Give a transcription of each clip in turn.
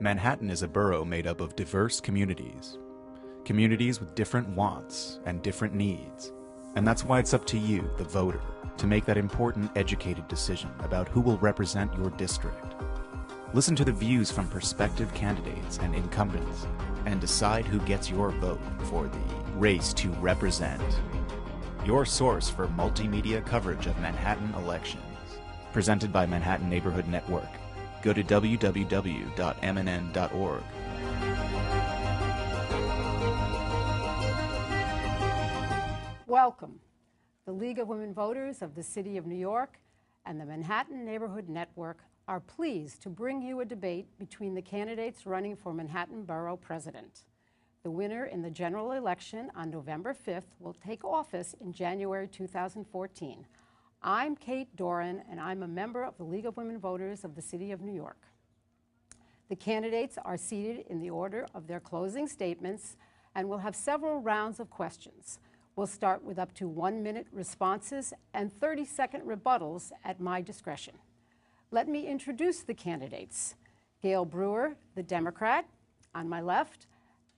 Manhattan is a borough made up of diverse communities. Communities with different wants and different needs. And that's why it's up to you, the voter, to make that important, educated decision about who will represent your district. Listen to the views from prospective candidates and incumbents, and decide who gets your vote for the race to represent. Your source for multimedia coverage of Manhattan elections. Presented by Manhattan Neighborhood Network. Go to www.mnn.org. Welcome. The League of Women Voters of the City of New York and the Manhattan Neighborhood Network are pleased to bring you a debate between the candidates running for Manhattan Borough President. The winner in the general election on November 5th will take office in January 2014. I'm Kate Doran, and I'm a member of the League of Women Voters of the City of New York. The candidates are seated in the order of their closing statements, and we'll have several rounds of questions. We'll start with up to 1-minute responses and 30-second rebuttals at my discretion. Let me introduce the candidates. Gail Brewer, the Democrat, on my left,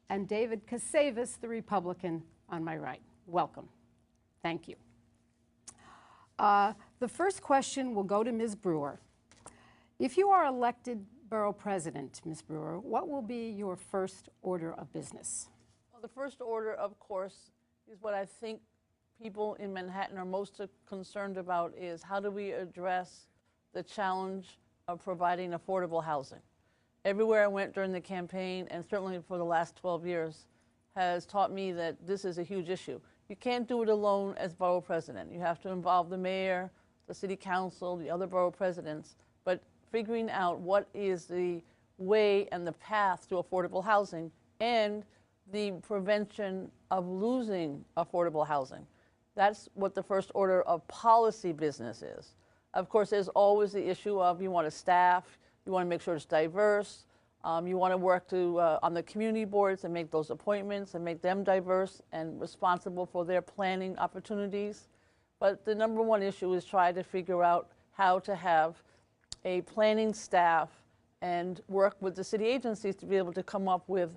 and David Casavis, the Republican, on my right. Welcome. Thank you. The first question will go to Ms. Brewer. If you are elected borough president, Ms. Brewer, what will be your first order of business? Well, the first order, of course, is what I think people in Manhattan are most concerned about is how do we address the challenge of providing affordable housing. Everywhere I went during the campaign, and certainly for the last 12 years, has taught me that this is a huge issue. You can't do it alone as borough president. You have to involve the mayor, the city council, the other borough presidents, but figuring out what is the way and the path to affordable housing and the prevention of losing affordable housing. That's what the first order of policy business is. Of course, there's always the issue of you want to staff, you want to make sure it's diverse, you want to work on the community boards and make those appointments and make them diverse and responsible for their planning opportunities. But the number one issue is try to figure out how to have a planning staff and work with the city agencies to be able to come up with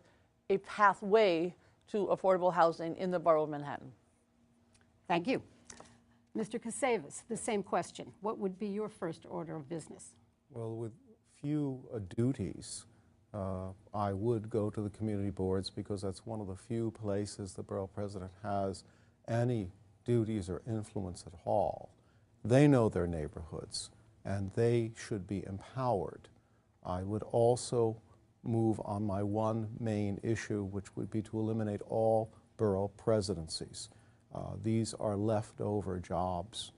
a pathway to affordable housing in the borough of Manhattan. Thank you. Mr. Casavis, the same question. What would be your first order of business? Well, with few duties, I would go to the community boards because that's one of the few places the borough president has any duties or influence at all. They know their neighborhoods, and they should be empowered. I would also move on my one main issue, which would be to eliminate all borough presidencies. These are leftover jobs.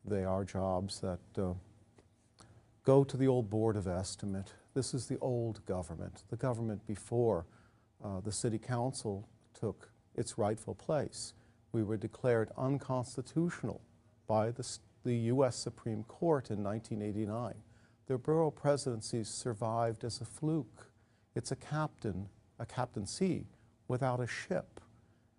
They are jobs that go to the old Board of Estimate. This is the old government, the government before the City Council took its rightful place. We were declared unconstitutional by the U.S. Supreme Court in 1989. Their borough presidencies survived as a fluke. It's a captaincy without a ship.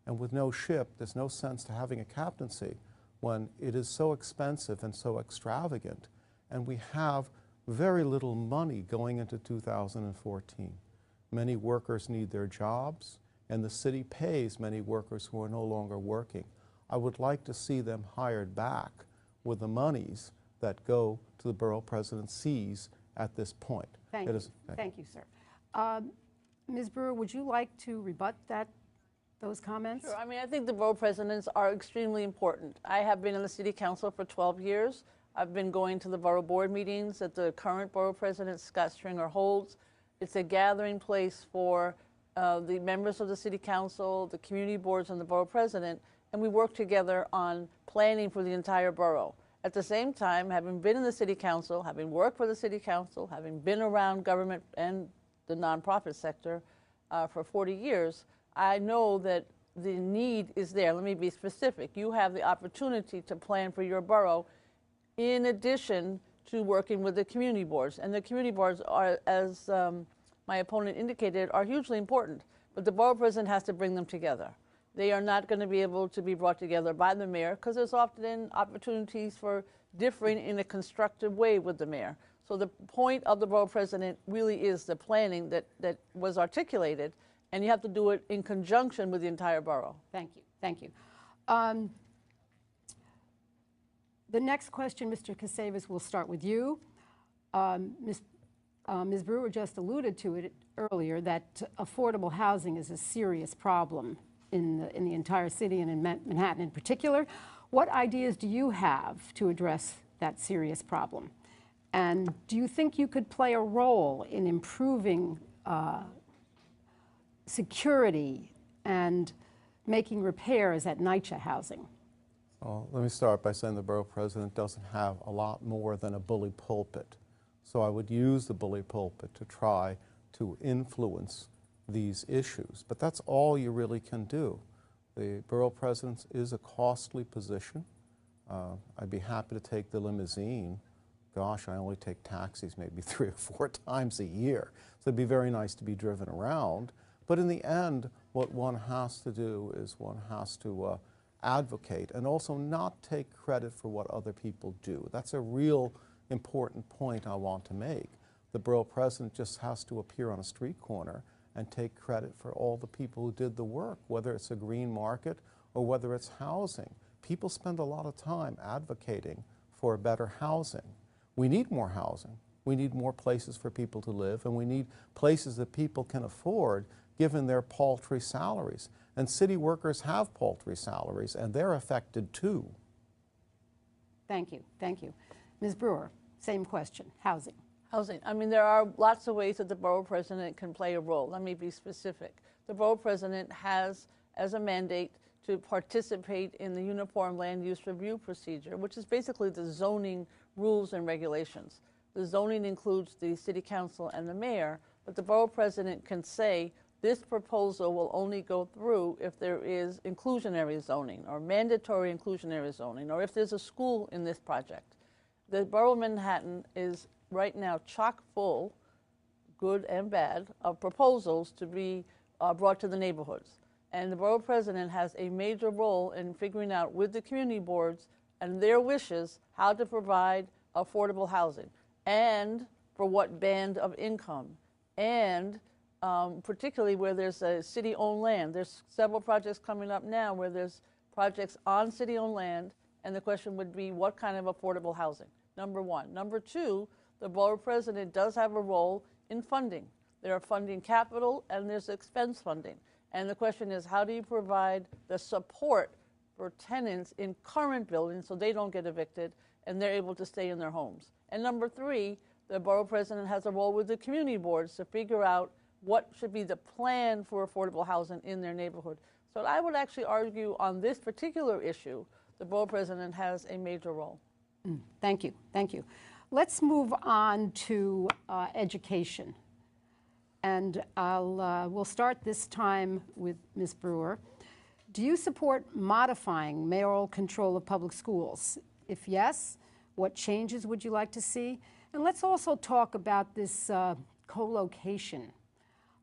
And with no ship, there's no sense to having a captaincy when it is so expensive and so extravagant, and we have very little money going into 2014. Many workers need their jobs, and the city pays many workers who are no longer working. I would like to see them hired back with the monies that go to the borough presidencies at this point. Thank you, sir. Ms. Brewer, would you like to rebut those comments? Sure. I mean, I think the borough presidents are extremely important. I have been in the city council for 12 years. I've been going to the borough board meetings that the current borough president, Scott Stringer, holds. It's a gathering place for the members of the city council, the community boards, and the borough president, and we work together on planning for the entire borough. At the same time, having been in the city council, having worked for the city council, having been around government and the nonprofit sector for 40 years, I know that the need is there. Let me be specific. You have the opportunity to plan for your borough in addition to working with the community boards. And the community boards are, as my opponent indicated, are hugely important. But the borough president has to bring them together. They are not going to be able to be brought together by the mayor because there's often opportunities for differing in a constructive way with the mayor. So the point of the borough president really is the planning that was articulated, and you have to do it in conjunction with the entire borough. Thank you. Thank you. The next question, Mr. Casavis, will start with you. Ms. Brewer just alluded to it earlier, that affordable housing is a serious problem in the entire city and in Manhattan in particular. What ideas do you have to address that serious problem? And do you think you could play a role in improving security and making repairs at NYCHA housing? Well, let me start by saying the borough president doesn't have a lot more than a bully pulpit. So I would use the bully pulpit to try to influence these issues. But that's all you really can do. The borough president is a costly position. I'd be happy to take the limousine. Gosh, I only take taxis maybe 3 or 4 times a year. So it'd be very nice to be driven around. But in the end, what one has to do is one has to advocate and also not take credit for what other people do. That's a real important point I want to make. The borough president just has to appear on a street corner and take credit for all the people who did the work, whether it's a green market or whether it's housing. People spend a lot of time advocating for better housing. We need more housing. We need more places for people to live, and we need places that people can afford given their paltry salaries. And city workers have paltry salaries, and they're affected too. Thank you. Thank you. Ms. Brewer, same question. Housing. Housing. I mean, there are lots of ways that the borough president can play a role. Let me be specific. The borough president has as a mandate to participate in the Uniform Land Use Review procedure, which is basically the zoning rules and regulations. The zoning includes the city council and the mayor, but the borough president can say, this proposal will only go through if there is inclusionary zoning or mandatory inclusionary zoning, or if there's a school in this project. The borough of Manhattan is right now chock full, good and bad, of proposals to be brought to the neighborhoods. And the borough president has a major role in figuring out with the community boards and their wishes how to provide affordable housing and for what band of income, and particularly where there's a city-owned land. There's several projects coming up now where there's projects on city-owned land, and the question would be what kind of affordable housing, number one. Number two, the borough president does have a role in funding. There are funding capital and there's expense funding. And the question is, how do you provide the support for tenants in current buildings so they don't get evicted and they're able to stay in their homes? And number three, the borough president has a role with the community boards to figure out what should be the plan for affordable housing in their neighborhood. So I would actually argue on this particular issue, the borough president has a major role. Thank you. Thank you. Let's move on to education. And we'll start this time with Ms. Brewer. Do you support modifying mayoral control of public schools? If yes, what changes would you like to see? And let's also talk about this co-location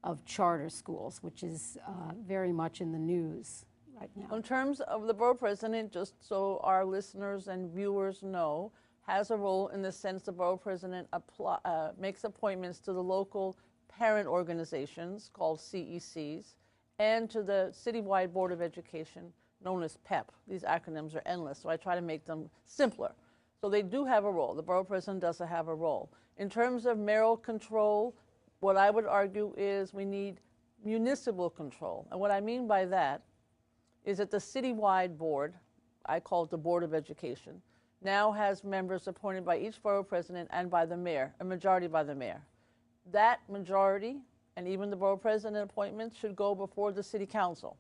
of charter schools, which is very much in the news right now. In terms of the borough president, just so our listeners and viewers know, has a role in the sense the borough president makes appointments to the local parent organizations called CECs and to the Citywide Board of Education known as PEP. These acronyms are endless, so I try to make them simpler. So they do have a role. The borough president does have a role. In terms of mayoral control, what I would argue is we need municipal control. And what I mean by that is that the citywide board, I call it the Board of Education, now has members appointed by each borough president and by the mayor, a majority by the mayor. That majority, and even the borough president appointments, should go before the city council.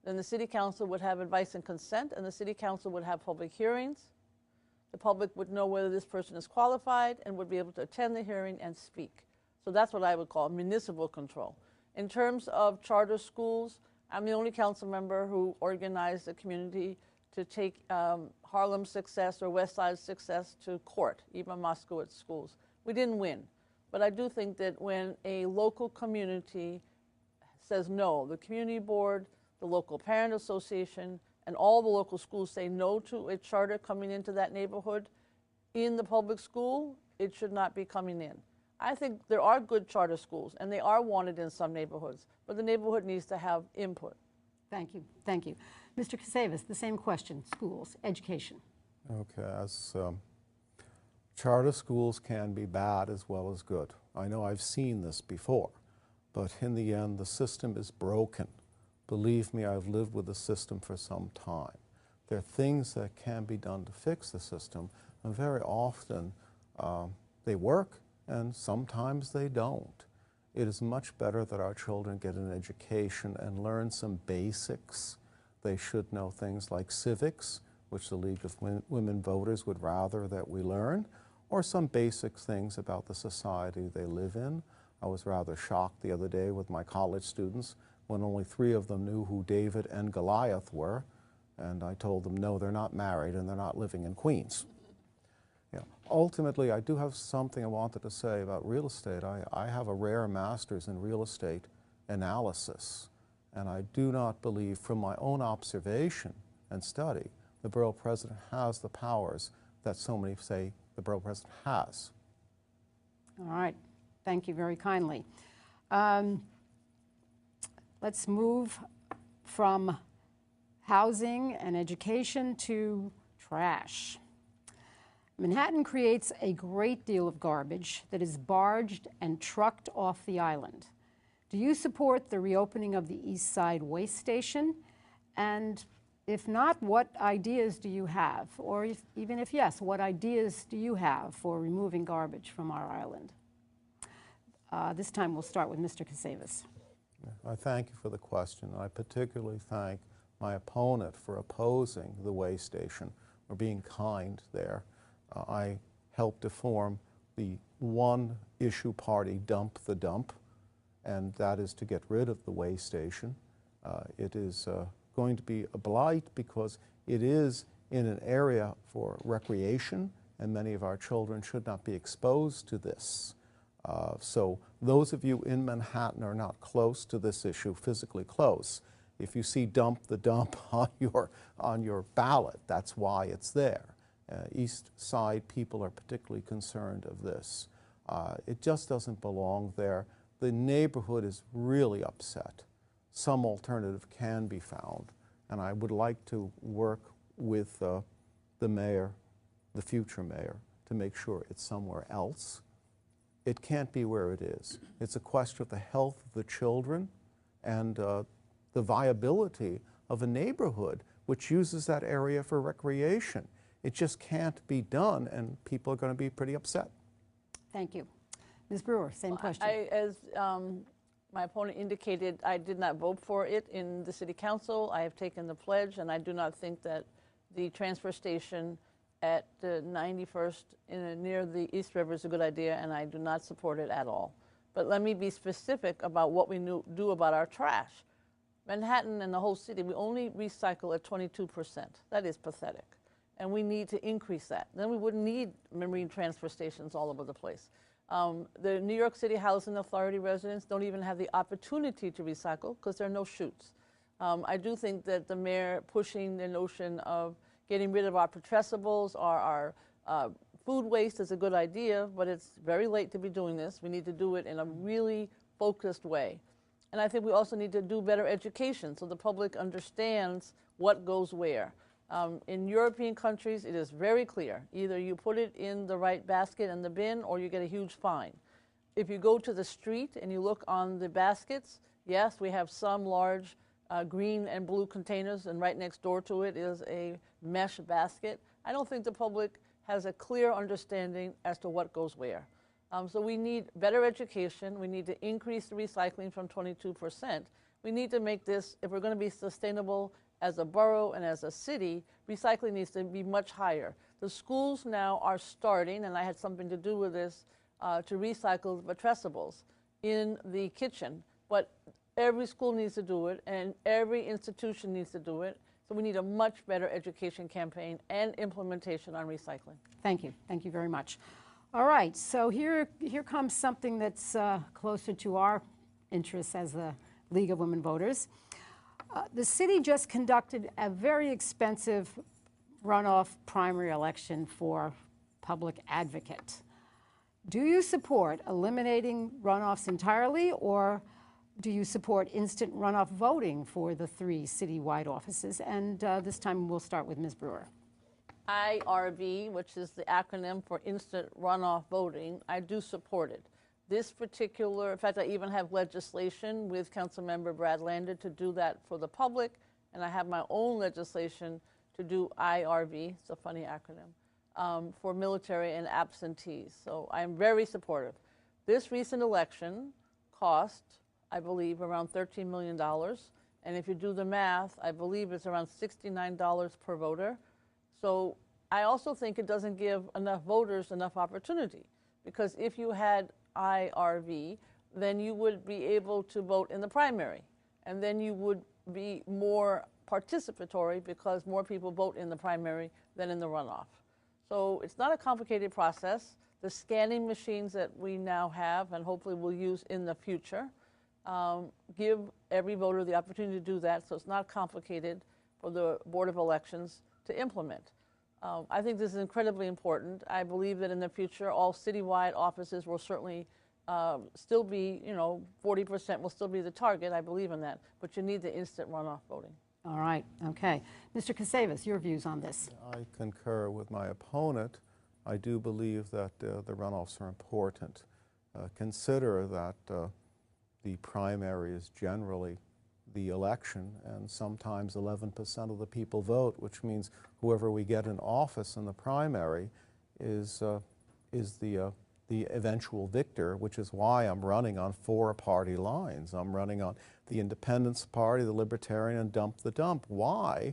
Then the city council would have advice and consent, and the city council would have public hearings. The public would know whether this person is qualified and would be able to attend the hearing and speak. So that's what I would call municipal control. In terms of charter schools, I'm the only council member who organized the community to take Harlem's success or West Side's success to court, even Moskowitz schools. We didn't win, but I do think that when a local community says no, the community board, the local parent association, and all the local schools say no to a charter coming into that neighborhood in the public school, it should not be coming in. I think there are good charter schools, and they are wanted in some neighborhoods, but the neighborhood needs to have input. Thank you. Thank you. Mr. Casavis, the same question, schools, education. Okay, as charter schools can be bad as well as good. I know I've seen this before, but in the end, the system is broken. Believe me, I've lived with the system for some time. There are things that can be done to fix the system, and very often they work, and sometimes they don't. It is much better that our children get an education and learn some basics. They should know things like civics, which the League of Women Voters would rather that we learn, or some basic things about the society they live in. I was rather shocked the other day with my college students when only 3 of them knew who David and Goliath were, and I told them, no, they're not married and they're not living in Queens. Ultimately, I do have something I wanted to say about real estate. I have a rare master's in real estate analysis, and I do not believe, from my own observation and study, the borough president has the powers that so many say the borough president has. All right. Thank you very kindly. Let's move from housing and education to trash. Manhattan creates a great deal of garbage that is barged and trucked off the island. Do you support the reopening of the East Side Waste Station? And if not, what ideas do you have? Or even if yes, what ideas do you have for removing garbage from our island? This time we'll start with Mr. Casavis. I thank you for the question. I particularly thank my opponent for opposing the waste station, or being kind there. I helped to form the one-issue party, Dump the Dump, and that is to get rid of the waste station. It is going to be a blight because it is in an area for recreation, and many of our children should not be exposed to this. So those of you in Manhattan are not close to this issue, physically close. If you see Dump the Dump on your ballot, that's why it's there. East Side people are particularly concerned of this. It just doesn't belong there. The neighborhood is really upset. Some alternative can be found, and I would like to work with the mayor, the future mayor, to make sure it's somewhere else. It can't be where it is. It's a question of the health of the children and the viability of a neighborhood which uses that area for recreation. It just can't be done, and people are going to be pretty upset. Thank you. Ms. Brewer, same question. As my opponent indicated, I did not vote for it in the City Council. I have taken the pledge, and I do not think that the transfer station at the 91st near the East River is a good idea, and I do not support it at all. But let me be specific about what we do about our trash. Manhattan and the whole city, we only recycle at 22%. That is pathetic. And we need to increase that. Then we wouldn't need marine transfer stations all over the place. The New York City Housing Authority residents don't even have the opportunity to recycle because there are no chutes. I do think that the mayor pushing the notion of getting rid of our putrescibles, our food waste is a good idea, but it's very late to be doing this. We need to do it in a really focused way. And I think we also need to do better education so the public understands what goes where. In European countries, it is very clear. Either you put it in the right basket in the bin or you get a huge fine. If you go to the street and you look on the baskets, yes, we have some large green and blue containers, and right next door to it is a mesh basket. I don't think the public has a clear understanding as to what goes where. So we need better education. We need to increase the recycling from 22%. We need to make this, if we're going to be sustainable as a borough and as a city, recycling needs to be much higher. The schools now are starting, and I had something to do with this, to recycle the putrescibles in the kitchen. But every school needs to do it, and every institution needs to do it. So we need a much better education campaign and implementation on recycling. Thank you. Thank you very much. All right, so here comes something that's closer to our interests as the League of Women Voters. The city just conducted a very expensive runoff primary election for public advocate. Do you support eliminating runoffs entirely, or do you support instant runoff voting for the 3 citywide offices? And this time we'll start with Ms. Brewer. IRV, which is the acronym for instant runoff voting, I do support it. This particular, in fact, I even have legislation with Councilmember Brad Lander to do that for the public, and I have my own legislation to do IRV, it's a funny acronym, for military and absentees. So I am very supportive. This recent election cost, I believe, around $13 million. And if you do the math, I believe it's around $69 per voter. So I also think it doesn't give enough voters enough opportunity, because if you had IRV, then you would be able to vote in the primary, and then you would be more participatory because more people vote in the primary than in the runoff. So it's not a complicated process. The scanning machines that we now have and hopefully will use in the future give every voter the opportunity to do that, so it's not complicated for the Board of Elections to implement. I think this is incredibly important. I believe that in the future, all citywide offices will certainly still be, 40% will still be the target. I believe in that, but you need the instant runoff voting. All right, okay. Mr. Casavis, your views on this? I concur with my opponent. I do believe that the runoffs are important. Consider that the primary is generally the election, and sometimes 11% of the people vote, which means whoever we get in office in the primary is the eventual victor, which is why I'm running on 4 party lines. I'm running on the Independence Party, the Libertarian, and Dump the Dump. Why?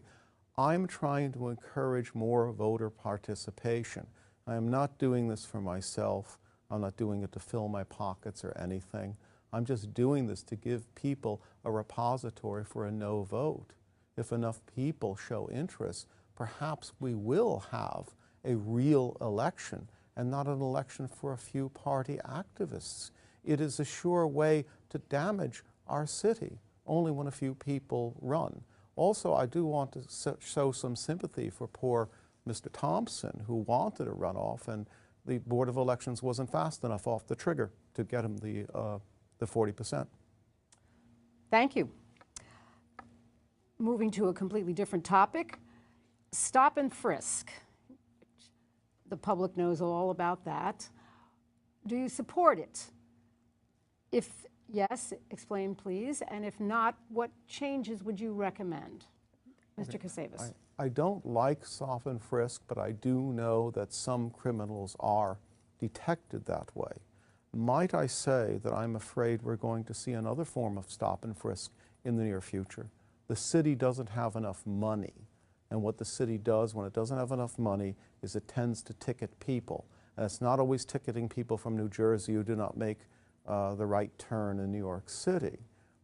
I'm trying to encourage more voter participation. I am not doing this for myself. I'm not doing it to fill my pockets or anything. I'm just doing this to give people a repository for a no vote. If enough people show interest, perhaps we will have a real election and not an election for a few party activists. It is a sure way to damage our city, only when a few people run. Also, I do want to show some sympathy for poor Mr. Thompson, who wanted a runoff, and the Board of Elections wasn't fast enough off the trigger to get him the 40%. Thank you. Moving to a completely different topic, stop and frisk. The public knows all about that. Do you support it? If yes, explain please, and if not, what changes would you recommend? Mr. Casavis. I don't like stop and frisk, but I do know that some criminals are detected that way. Might I say that I'm afraid we're going to see another form of stop and frisk in the near future? The city doesn't have enough money, and what the city does when it doesn't have enough money is it tends to ticket people. And it's not always ticketing people from New Jersey who do not make the right turn in New York City.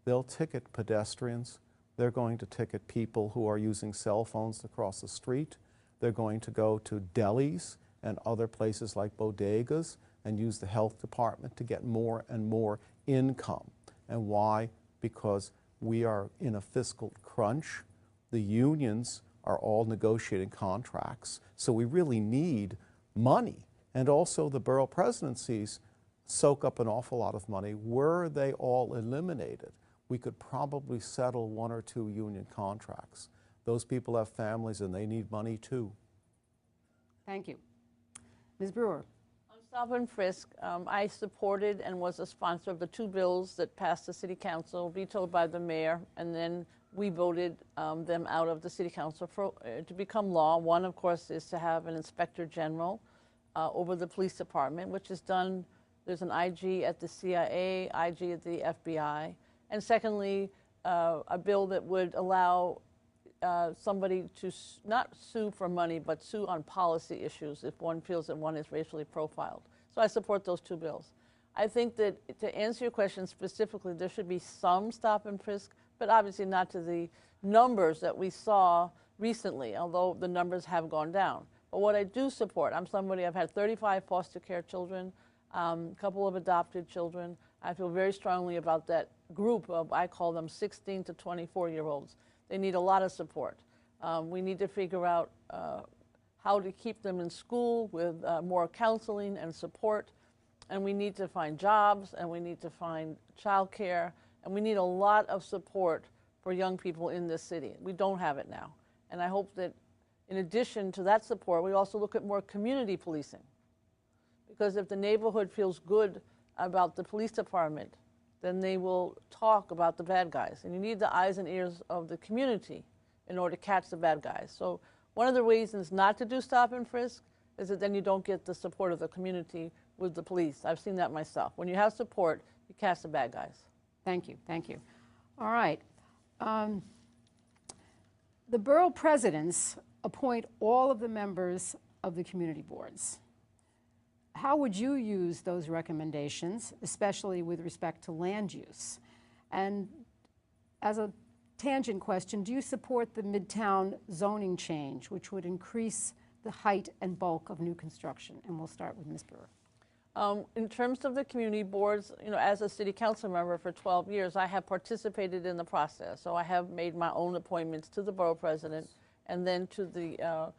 They'll ticket pedestrians. They're going to ticket people who are using cell phones to cross the street. They're going to go to delis and other places like bodegas and use the health department to get more and more income. And why? Because we are in a fiscal crunch. The unions are all negotiating contracts, so we really need money. And also the borough presidencies soak up an awful lot of money. Were they all eliminated, we could probably settle 1 or 2 union contracts. Those people have families and they need money too. Thank you. Ms. Brewer. On stop and frisk, I supported and was a sponsor of the 2 bills that passed the City Council, vetoed by the mayor, and then we voted them out of the City Council to become law. One, of course, is to have an Inspector General over the police department, which is done. There's an IG at the CIA, IG at the FBI. And secondly, a bill that would allow somebody to not sue for money, but sue on policy issues if one feels that one is racially profiled. So I support those 2 bills. I think that to answer your question specifically, there should be some stop and frisk, but obviously not to the numbers that we saw recently, although the numbers have gone down. But what I do support, I've had 35 foster care children, a couple of adopted children. I feel very strongly about that group of, I call them 16 to 24-year-olds. They need a lot of support. We need to figure out how to keep them in school with more counseling and support. And we need to find jobs, and we need to find childcare, and we need a lot of support for young people in this city. We don't have it now. And I hope that in addition to that support, we also look at more community policing. Because if the neighborhood feels good about the police department, then they will talk about the bad guys. And you need the eyes and ears of the community in order to catch the bad guys. So one of the reasons not to do stop and frisk is that then you don't get the support of the community with the police. I've seen that myself. When you have support, you catch the bad guys. Thank you, thank you. All right. The borough presidents appoint all of the members of the community boards. How would you use those recommendations, especially with respect to land use? And as a tangent question, do you support the Midtown zoning change, which would increase the height and bulk of new construction? And we'll start with Ms. Brewer. In terms of the community boards, as a city council member for 12 years, I have participated in the process. So I have made my own appointments to the borough president and then to the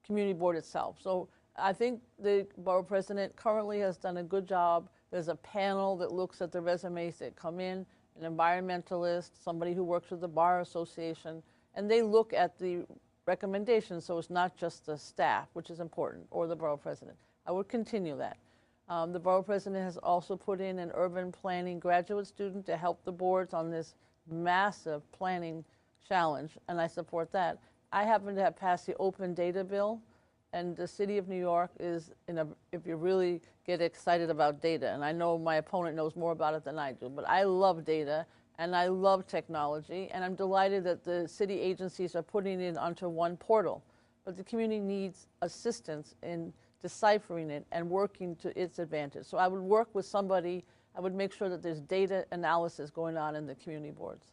community board itself. So I think the borough president currently has done a good job. There's a panel that looks at the resumes that come in, an environmentalist, somebody who works with the Bar Association, and they look at the recommendations, so it's not just the staff, which is important, or the borough president. I would continue that. The borough president has also put in an urban planning graduate student to help the boards on this massive planning challenge, and I support that. I happen to have passed the open data bill, and the city of New York is, if you really get excited about data, and I know my opponent knows more about it than I do, but I love data and I love technology, and I'm delighted that the city agencies are putting it onto one portal. But the community needs assistance in deciphering it and working to its advantage. So I would work with somebody, I would make sure that there's data analysis going on in the community boards.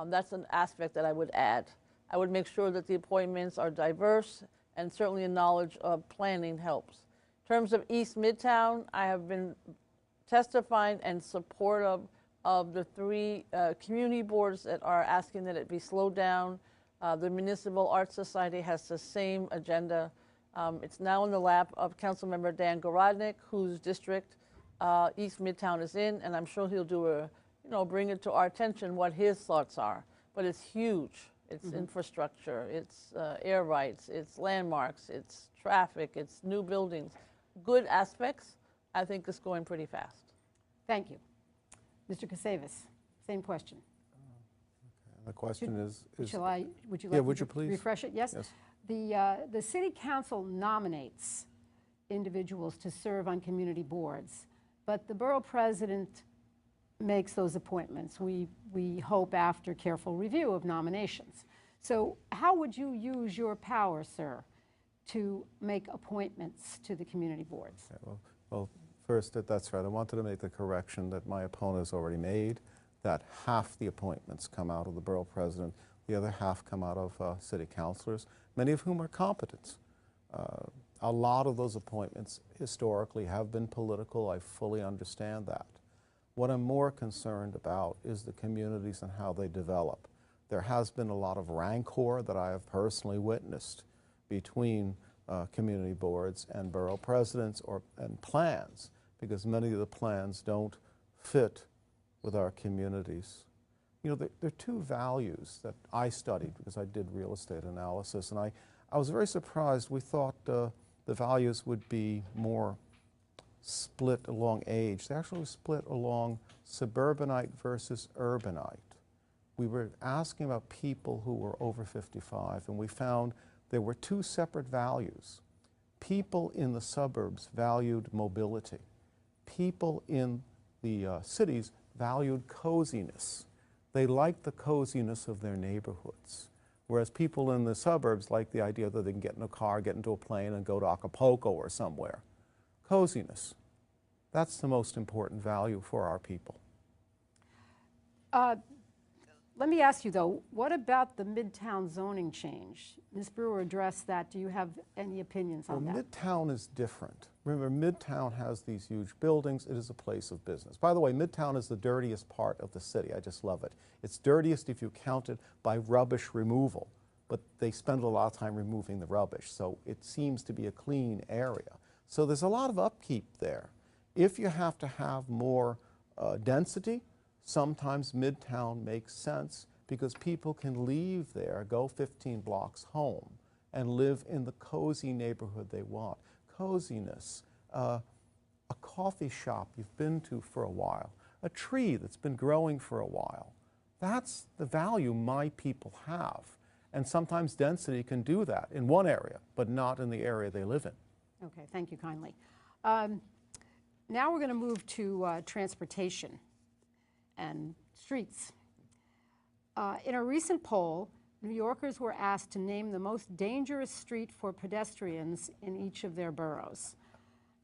That's an aspect that I would add. I would make sure that the appointments are diverse, and certainly a knowledge of planning helps. In terms of East Midtown, I have been testifying in support of the three community boards that are asking that it be slowed down. The Municipal Arts Society has the same agenda. It's now in the lap of Councilmember Dan Garodnick, whose district East Midtown is in, and I'm sure he'll do bring it to our attention what his thoughts are. But it's huge. It's infrastructure, it's air rights, it's landmarks, it's traffic, it's new buildings. Good aspects. I think it's going pretty fast. Thank you. Mr. Casavis, same question. The question is would you like would you to please refresh it? Yes. The city council nominates individuals to serve on community boards, but the borough president makes those appointments. We hope after careful review of nominations. So how would you use your power, sir, to make appointments to the community boards? Okay, well, first, that's right. I wanted to make the correction that my opponent has already made, that half the appointments come out of the borough president, the other half come out of city councilors, many of whom are competent. A lot of those appointments historically have been political. I fully understand that. What I'm more concerned about is the communities and how they develop. There has been a lot of rancor that I have personally witnessed between community boards and borough presidents and plans, because many of the plans don't fit with our communities. There are two values that I studied because I did real estate analysis, and I was very surprised. We thought the values would be more split along age. They actually split along suburbanite versus urbanite. We were asking about people who were over 55, and we found there were two separate values. People in the suburbs valued mobility. People in the cities valued coziness. They liked the coziness of their neighborhoods, whereas people in the suburbs liked the idea that they can get in a car, get into a plane, and go to Acapulco or somewhere. Coziness. That's the most important value for our people. Let me ask you, though, what about the Midtown zoning change? Ms. Brewer addressed that. Do you have any opinions on that? Midtown is different. Remember, Midtown has these huge buildings. It is a place of business. By the way, Midtown is the dirtiest part of the city. I just love it. It's dirtiest if you count it by rubbish removal, but they spend a lot of time removing the rubbish, so it seems to be a clean area. So there's a lot of upkeep there. If you have to have more density, sometimes Midtown makes sense because people can leave there, go 15 blocks home, and live in the cozy neighborhood they want. Coziness, a coffee shop you've been to for a while, a tree that's been growing for a while. That's the value my people have. And sometimes density can do that in one area, but not in the area they live in. Okay, thank you kindly. Now we're going to move to transportation and streets. In a recent poll, New Yorkers were asked to name the most dangerous street for pedestrians in each of their boroughs.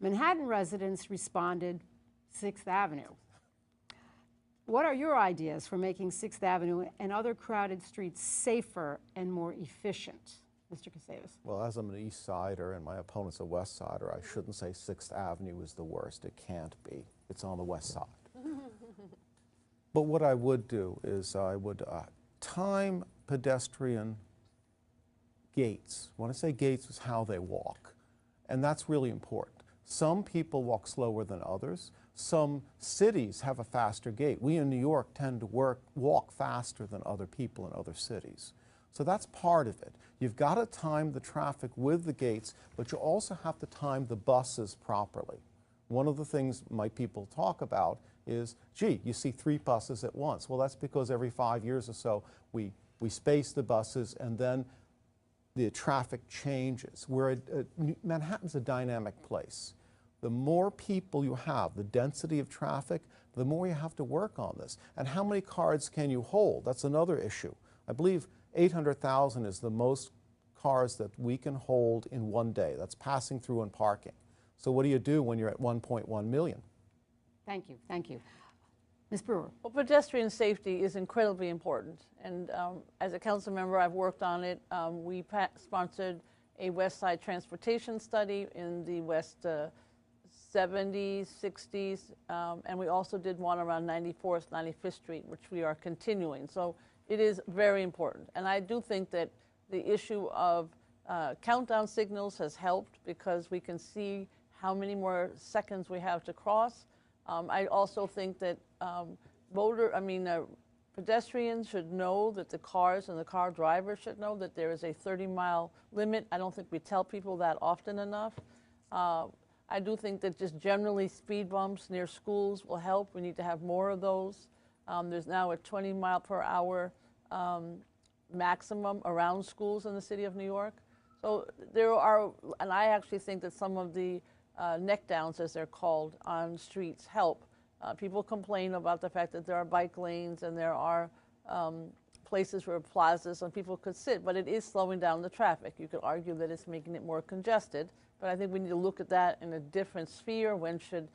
Manhattan residents responded 6th Avenue. What are your ideas for making 6th Avenue and other crowded streets safer and more efficient? Mr. Casavis. Well, as I'm an East Sider and my opponent's a West Sider, I shouldn't say 6th Avenue is the worst. It can't be. It's on the West Side. But what I would do is I would time pedestrian gaits. When I say gaits, it's how they walk. And that's really important. Some people walk slower than others. Some cities have a faster gait. We in New York tend to walk faster than other people in other cities. So that's part of it. You've got to time the traffic with the gates, but you also have to time the buses properly. One of the things my people talk about is, gee, you see 3 buses at once. Well, that's because every 5 years or so we space the buses and then the traffic changes. Manhattan's a dynamic place. The more people you have, the density of traffic, the more you have to work on this. And how many cars can you hold? That's another issue. I believe 800,000 is the most cars that we can hold in one day. That's passing through and parking. So what do you do when you're at 1.1 million? Thank you, thank you. Ms. Brewer. Well, pedestrian safety is incredibly important. And as a council member, I've worked on it. We sponsored a West Side transportation study in the West 70s, 60s, and we also did one around 94th, 95th Street, which we are continuing. So it is very important. And I do think that the issue of countdown signals has helped because we can see how many more seconds we have to cross. I also think that pedestrians should know that the cars and the car drivers should know that there is a 30-mile limit. I don't think we tell people that often enough. I do think that just generally speed bumps near schools will help. We need to have more of those. There's now a 20-mile-per-hour maximum around schools in the city of New York. So there are, and I actually think that some of the neck downs, as they're called, on streets help. People complain about the fact that there are bike lanes and there are places where plazas and people could sit, but it is slowing down the traffic. You could argue that it's making it more congested, but I think we need to look at that in a different sphere. When should,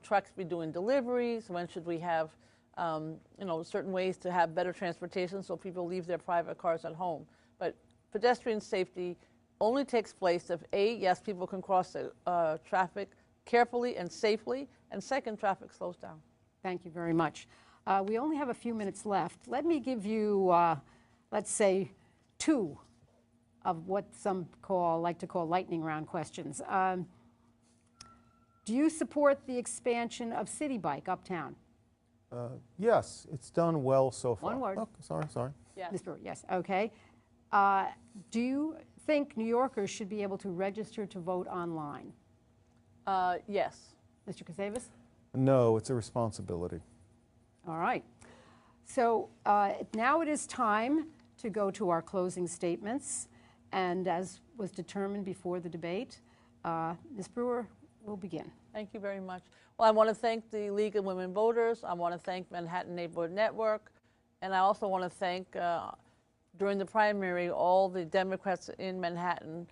trucks be doing deliveries? When should we have, certain ways to have better transportation so people leave their private cars at home? But pedestrian safety only takes place if yes, people can cross the traffic carefully and safely, and second, traffic slows down. Thank you very much. We only have a few minutes left. Let me give you, let's say, 2 of what some like to call lightning round questions. Do you support the expansion of City Bike uptown? Yes, it's done well so far. One word. Oh, sorry. Yes. Ms. Brewer, yes, okay. Do you think New Yorkers should be able to register to vote online? Yes. Mr. Casavis? No, it's a responsibility. All right. So now it is time to go to our closing statements. And as was determined before the debate, Ms. Brewer will begin. Thank you very much. Well, I want to thank the League of Women Voters. I want to thank Manhattan Neighborhood Network. And I also want to thank, during the primary, all the Democrats in Manhattan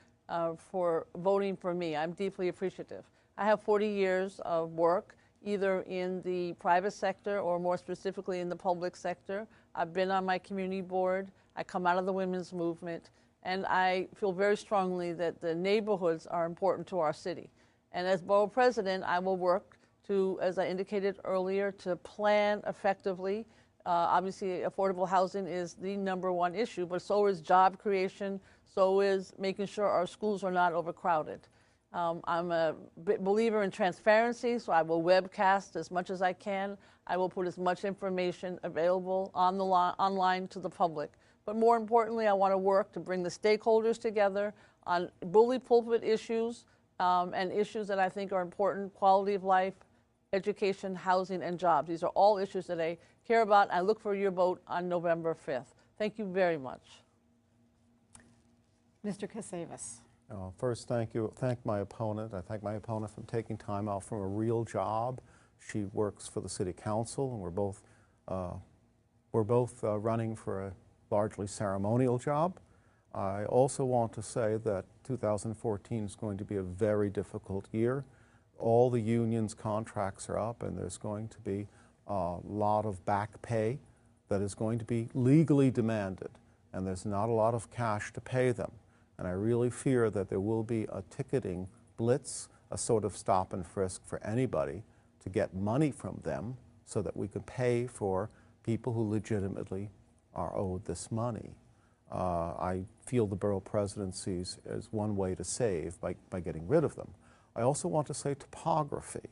for voting for me. I'm deeply appreciative. I have 40 years of work, either in the private sector or more specifically in the public sector. I've been on my community board. I come out of the women's movement. And I feel very strongly that the neighborhoods are important to our city. And as borough president, I will work to, as I indicated earlier, to plan effectively. Obviously, affordable housing is the #1 issue, but so is job creation, so is making sure our schools are not overcrowded. I'm a believer in transparency, so I will webcast as much as I can. I will put as much information available on the online to the public. But more importantly, I want to work to bring the stakeholders together on bully pulpit issues and issues that I think are important: quality of life, education, housing, and jobs. These are all issues that I care about. I look for your vote on November 5th. Thank you very much. Mr. Casavis. First, thank my opponent. I thank my opponent for taking time out from a real job. She works for the City Council, and we're both running for a largely ceremonial job. I also want to say that 2014 is going to be a very difficult year. All the unions' contracts are up, and there's going to be a lot of back pay that is going to be legally demanded, and there's not a lot of cash to pay them. And I really fear that there will be a ticketing blitz, a sort of stop and frisk for anybody to get money from them so that we can pay for people who legitimately are owed this money. I feel the borough presidencies is one way to save by getting rid of them. I also want to say topography.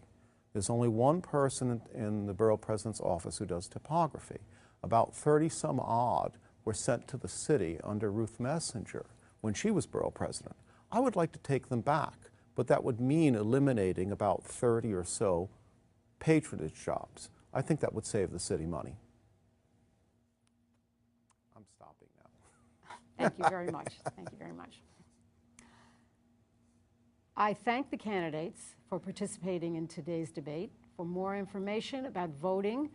There's only one person in the borough president's office who does topography. About 30 some odd were sent to the city under Ruth Messenger when she was borough president. I would like to take them back, but that would mean eliminating about 30 or so patronage jobs. I think that would save the city money. I'm stopping now. Thank you very much. Thank you very much. I thank the candidates for participating in today's debate. For more information about voting,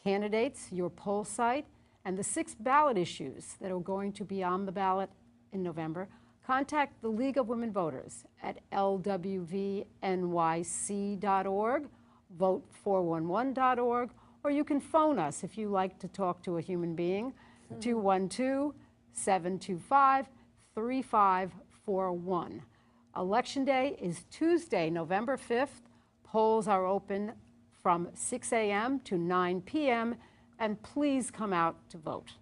candidates, your poll site, and the 6 ballot issues that are going to be on the ballot in November, contact the League of Women Voters at lwvnyc.org, vote411.org, or you can phone us if you like to talk to a human being, 212-725-3541. Election Day is Tuesday, November 5th. Polls are open from 6 a.m. to 9 p.m., and please come out to vote.